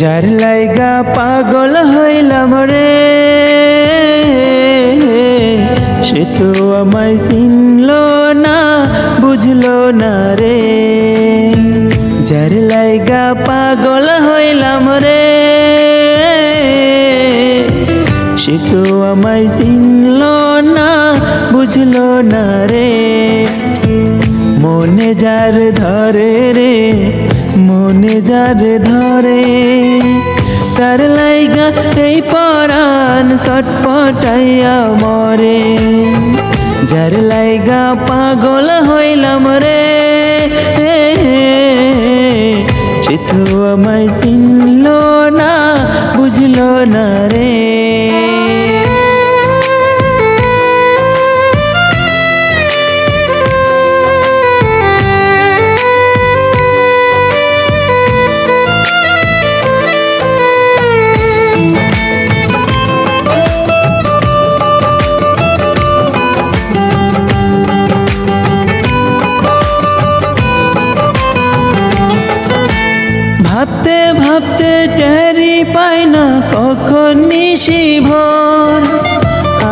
যার লাইগা পাগল হইলাম রে, সে তো আমায় চিনল না, বুঝলো না রে। যার লাইগা পাগল হইলাম রে, সে তো আমায় চিনল না, বুঝলো না রে। মনে যার ধরে রে, মনে যার ধরে, তার লাইগা এই পরাণ ছটপটাইয়া মরে। যার লাইগা পাগল হইলাম রে, সে তো আমায় চিনল না, বুঝলো না রে। ভাবতে ভাবতে টেরি পাই না কখন নিশি ভোর,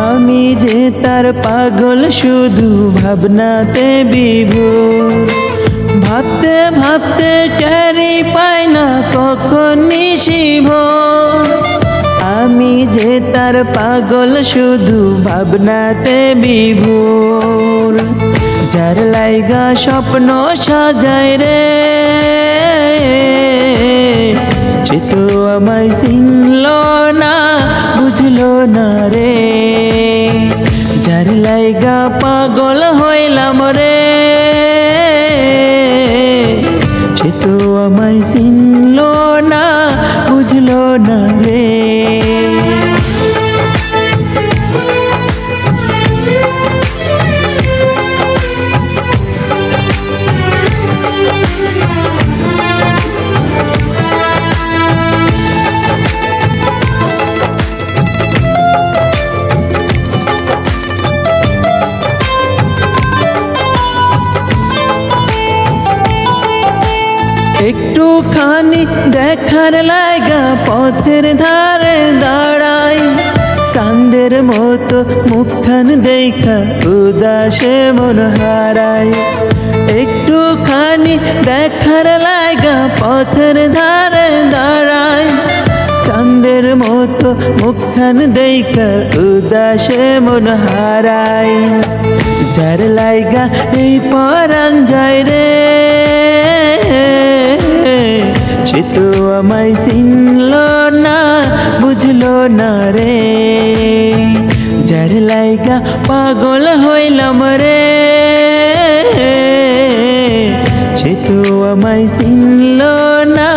আমি যে তার পাগল শুধু ভাবনাতে বিভোর। ভাবতে ভাবতে টেরি পাই না কখন নিশি ভোর, আমি যে তার পাগল শুধু ভাবনাতে বিভোর। যার লাইগা স্বপ্ন সাজায় রে, সে তো আমায় চিনল না, বুঝলো না রে। যার লাইগা পাগল হইলাম রে, সে তো আমায় চিনল না, বুঝলো না রে। একটুখানি দেখার লাইগা পথের ধারে দাঁড়াই, চাঁদের মতো মুখখান দেখা উদাসে মন হারাই। একটুখানি দেখার লাইগা পথের ধারে দাঁড়াই, চাঁদের মতো মুখখান দেখা উদাসে মন হারাই। যার লাইগা এই পরাণ যায় রে, সে তো আমায় চিনল না, বুঝলো না রে। যার লাইগা পাগল হইলাম রে, সে তো আমায় চিনল না,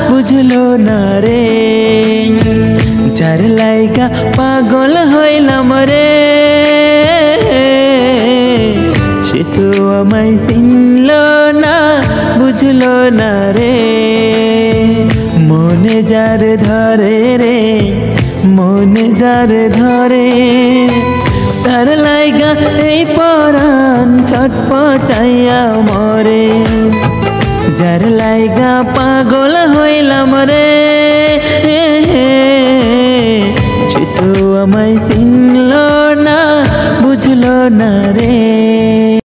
বুঝলো না রে। যার লাইগা পাগল হইলাম রে, সে তো আমায় চিনল না, বুঝলো না রে। মনে যার ধরে রে, মনে যার ধরে, তার লাইগা এই পরাণ ছটপটাইয়া মরে। যার লাইগা পাগল হইলাম রে, সে তো আমায় চিনল না, বুঝলো না রে।